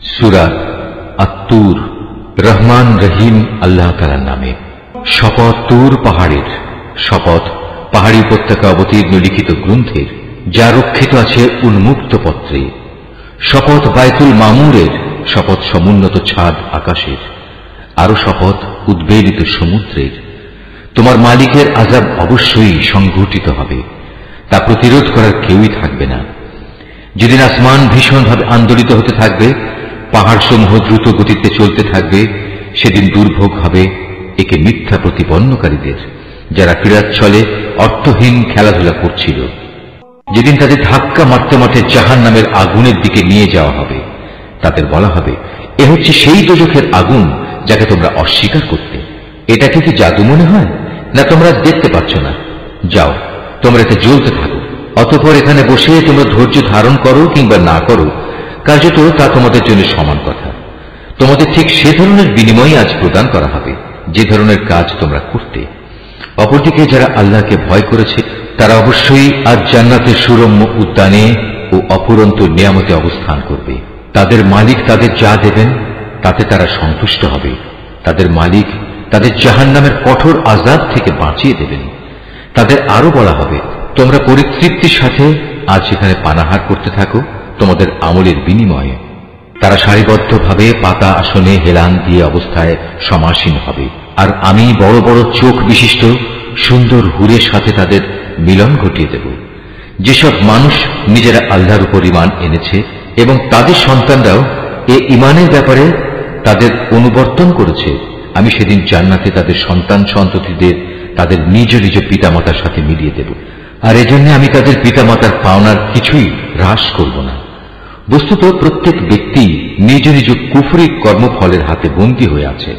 সূরা আত-তুর। রহমান রহিম আল্লাহ তাআলার নামে। শপথ তুর পাহাড়ের, শপথ পাহাড়ি উপত্যকা অবতীর্ণ লিখিত গ্রন্থের, যা রক্ষিত আছে উন্মুক্ত পত্রে। শপথ বায়তুল মামুরের, শপথ সমুন্নত ছাদ আকাশের। আরো শপথ উদ্বেলিত সমুদ্রের। তোমার মালিকের আযাব অবশ্যই সংঘটিত হবে, তা প্রতিরোধ করার কেউই থাকবে না। যেদিন আসমান ভীষণভাবে আন্দোলিত হতে থাকবে, পাহাড় সমূহ দ্রুত গতিতে চলতে থাকবে, সেদিন দুর্ভোগ হবে একে মিথ্যা প্রতিপন্নকারীদের, যারা ক্রীড়াচ্ছলে অর্থহীন খেলাধুলা করছিল। যেদিন তাদের ধাক্কা মারতে মারতে জাহান্নামের আগুনের দিকে নিয়ে যাওয়া হবে, তাদের বলা হবে, এ হচ্ছে সেই দোজখের আগুন যাকে তোমরা অস্বীকার করতে। এটাকে কি জাদু মনে হয়, না তোমরা দেখতে পাচ্ছ না? যাও, তোমরা এতে জ্বলতে থাকো। অতঃপর এখানে বসে তোমরা ধৈর্য ধারণ করো কিংবা না করো, কার্যত তা তোমাদের জন্য সমান কথা। তোমাদের ঠিক সে ধরনের বিনিময় আজ প্রদান করা হবে যে ধরনের কাজ তোমরা করতে। অপরদিকে যারা আল্লাহকে ভয় করেছে, তারা অবশ্যই আজ জান্নাতের সুরম্য উদ্যানে ও অফুরন্ত নিয়ামতে অবস্থান করবে। তাদের মালিক তাদের যা দেবেন তাতে তারা সন্তুষ্ট হবে। তাদের মালিক তাদের জাহান্নামের কঠোর আযাব থেকে বাঁচিয়ে দেবেন। তাদের আরো বলা হবে, তোমরা পরিতৃপ্তির সাথে আজ এখানে পানাহার করতে থাকো তোমাদের আমলের বিনিময়ে। তারা সারিবদ্ধভাবে পাতা আসনে হেলান দিয়ে অবস্থায় সমাসীন হবে, আর আমি বড় বড় চোখ বিশিষ্ট সুন্দর হুরের সাথে তাদের মিলন ঘটিয়ে দেব। যেসব মানুষ নিজেরা আল্লাহর উপর ঈমান এনেছে এবং তাদের সন্তানরাও এ ঈমানের ব্যাপারে তাদের অনুবর্তন করেছে, আমি সেদিন জান্নাতে তাদের সন্তান সন্ততিদের তাদের নিজ নিজ পিতামাতার সাথে মিলিয়ে দেব। আর এজন্য আমি তাদের পিতামাতার পাওনার কিছুই হ্রাস করব না। বস্তুত প্রত্যেক ব্যক্তি নিজ নিজ কুফরি কর্মফলের হাতে বন্দী হয়ে আছে।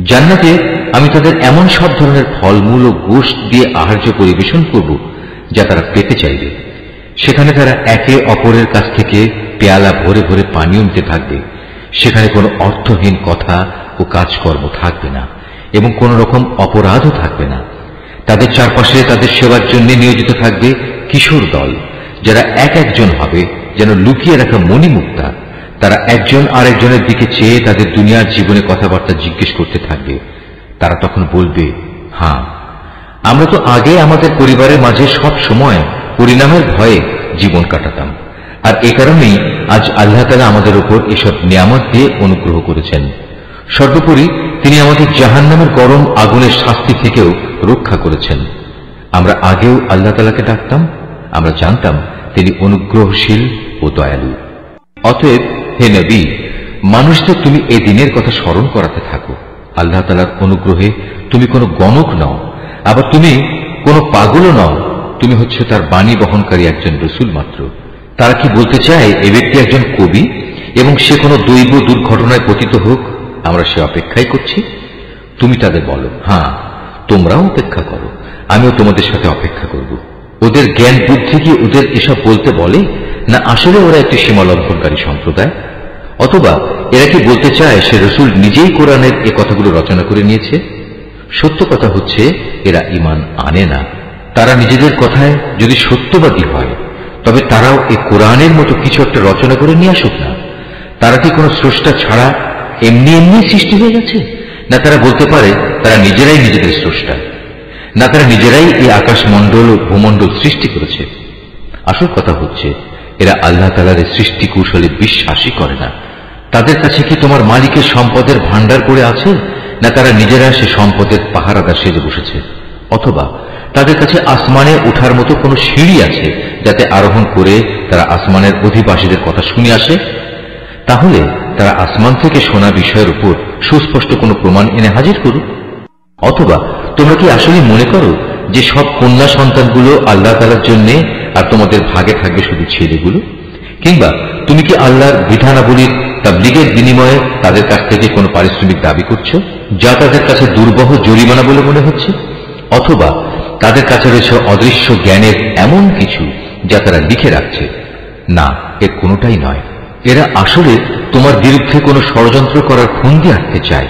জান্নাতে আমি তাদের এমন সব ধরনের ফলমূল ও গোশত দিয়ে আহার্য পরিবেশন করব যা তারা পেতে চাইবে। সেখানে তারা একে অপরের কাছ থেকে পেয়ালা ভরে ভরে পানীয় নিতে থাকবে। সেখানে কোনো অর্থহীন কথা ও কাজকর্ম থাকবে না এবং কোন রকম অপরাধও থাকবে না। তাদের চারপাশে তাদের সেবার জন্য নিয়োজিত থাকবে কিশোর দল, যারা এক একজন হবে যেন লুকিয়ে রাখা মণিমুক্তা। তারা একজন আরেকজনের দিকে চেয়ে তাদের দুনিয়ার জীবনে কথাবার্তা জিজ্ঞেস করতে থাকবে। তারা তখন বলবে, হ্যাঁ, আমরা তো আগে আমাদের পরিবারের মাঝে সব সময় পরিণামের ভয়ে জীবন কাটাতাম, আর এ কারণেই আজ আল্লাহ তাআলা আমাদের উপর এসব নিয়ামত দিয়ে অনুগ্রহ করেছেন। সর্বোপরি তিনি আমাদের জাহান্নামের গরম আগুনের শাস্তি থেকেও রক্ষা করেছেন। আমরা আগেও আল্লাহ তাআলাকে ডাকতাম, আমরা জানতাম তিনি অনুগ্রহশীল ও দয়ালু। অতএব হে নবী, মানুষদের তুমি এ দিনের কথা স্মরণ করাতে থাকো। আল্লাহ তাআলার অনুগ্রহে তুমি কোনো গণক নও, আবার তুমি কোনো পাগলও নও। তুমি হচ্ছে তার বাণী বহনকারী একজন রসুল মাত্র। তারা কি বলতে চায় এ ব্যক্তি একজন কবি এবং সে কোনো দৈব দুর্ঘটনায় পতিত হোক, আমরা সে অপেক্ষাই করছি? তুমি তাদের বলো, হ্যাঁ, তোমরাও অপেক্ষা করো, আমিও তোমাদের সাথে অপেক্ষা করব। ওদের জ্ঞান বুদ্ধি কি ওদের এসব বলতে বলে, না আসলে ওরা একটি সীমালঙ্ঘনকারী সম্প্রদায়? অথবা এরা কি বলতে চায় সে রসুল নিজেই কোরআনের এ কথাগুলো রচনা করে নিয়েছে? সত্য কথা হচ্ছে এরা ঈমান আনে না। তারা নিজেদের কথায় যদি সত্যবাদী হয়, তবে তারাও এই কোরআনের মতো কিছু একটা রচনা করে নিয়ে আসুক না। তারা কি কোনো স্রষ্টা ছাড়া এমনি এমনি সৃষ্টি হয়ে গেছে? না তারা বলতে পারে তারা নিজেরাই নিজেদের স্রষ্টা? না তারা নিজেরাই এই আকাশমণ্ডল ও ভূমণ্ডল সৃষ্টি করেছে? আসল কথা হচ্ছে এরা আল্লাহ তাআলার সৃষ্টি কৌশলে বিশ্বাসই করে না। তাদের কাছে কি তোমার মালিকের সম্পদের ভান্ডার করে আছে, না তারা নিজেরা সে সম্পদের পাহারাদার সেজে বসেছে? অথবা তাদের কাছে আসমানে ওঠার মতো কোনো সিঁড়ি আছে যাতে আরোহণ করে তারা আসমানের অধিবাসীদের কথা শুনে আসে? তাহলে তারা আসমান থেকে শোনা বিষয়ের উপর সুস্পষ্ট কোনো প্রমাণ এনে হাজির করুক। অথবা তোমরা কি আসলে মনে করো যে সব কন্যা সন্তানগুলো আল্লাহ তাআলার জন্য আর তোমাদের ভাগে থাকবে শুধু ছেলেগুলো? কিংবা তুমি কি আল্লাহর বিধানাবলীর তাবলীগের বিনিময়ে তাদের কাছ থেকে কোনো পারিশ্রমিক দাবি করছো, যা তাদের কাছে দুর্বহ জরিমানা বলে মনে হচ্ছে? অথবা তাদের কাছে রয়েছে অদৃশ্য জ্ঞানের এমন কিছু যা তারা লিখে রাখছে? না, এর কোনোটাই নয়। এরা আসলে তোমার বিরুদ্ধে কোনো ষড়যন্ত্র করার ফন্দি আঁটতে চায়।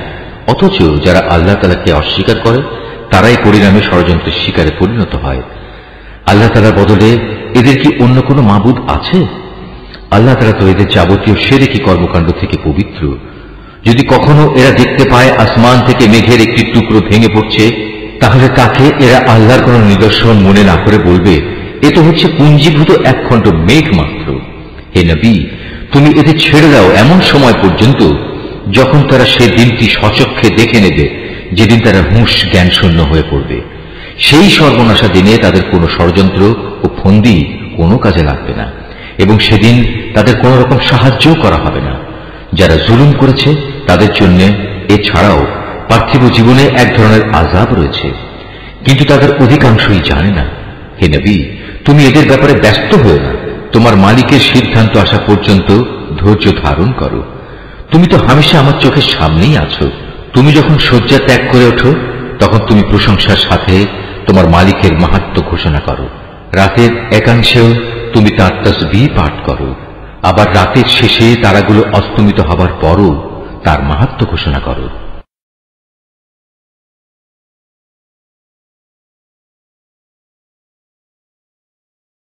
অথচ যারা আল্লাহ তাআলাকে অস্বীকার করে তারাই পরিণামে ষড়যন্ত্রের শিকারে পরিণত হয়। আল্লাহ তাআলার বদলে এদের কি অন্য কোনো মাবুদ আছে? আল্লাহ তাআলা তো এদের যাবতীয় শিরকি কর্মকাণ্ড থেকে পবিত্র। যদি কখনো এরা দেখতে পায় আসমান থেকে মেঘের একটি টুকরো ভেঙে পড়ছে, তাহলে তাকে এরা আল্লাহর কোন নিদর্শন মনে না করে বলবে, এ তো হচ্ছে পুঞ্জীভূত এক খণ্ড মেঘ মাত্র। হে নবী, তুমি এদের ছেড়ে দাও এমন সময় পর্যন্ত যখন তারা সে দিনটি স্বচক্ষে দেখে নেবে, যেদিন তারা হুঁশ জ্ঞান শূন্য হয়ে পড়বে। সেই সর্বনাশা দিনে তাদের কোনো ষড়যন্ত্র ও ফন্দি কোনো কাজে লাগবে না, এবং সেদিন তাদের কোন রকম সাহায্যও করা হবে না। যারা জুলুম করেছে তাদের জন্য এছাড়াও পার্থিব জীবনে এক ধরনের আযাব রয়েছে, কিন্তু তাদের অধিকাংশই জানে না। হে নবী, তুমি এদের ব্যাপারে ব্যস্ত হও না, তোমার মালিকের সিদ্ধান্ত আসা পর্যন্ত ধৈর্য ধারণ করো। তুমি তো হামেশা আমার চোখের সামনেই আছো। তুমি যখন শয্যা ত্যাগ করে ওঠো, তখন তুমি প্রশংসার সাথে তোমার মালিকের মাহাত্ম্য ঘোষণা করো। রাতের একাংশেও তুমি তার তাসবিহ পাঠ করো, আবার রাতের শেষে তারাগুলো অস্তমিত হবার পরও তার মাহাত্ম্য ঘোষণা করো।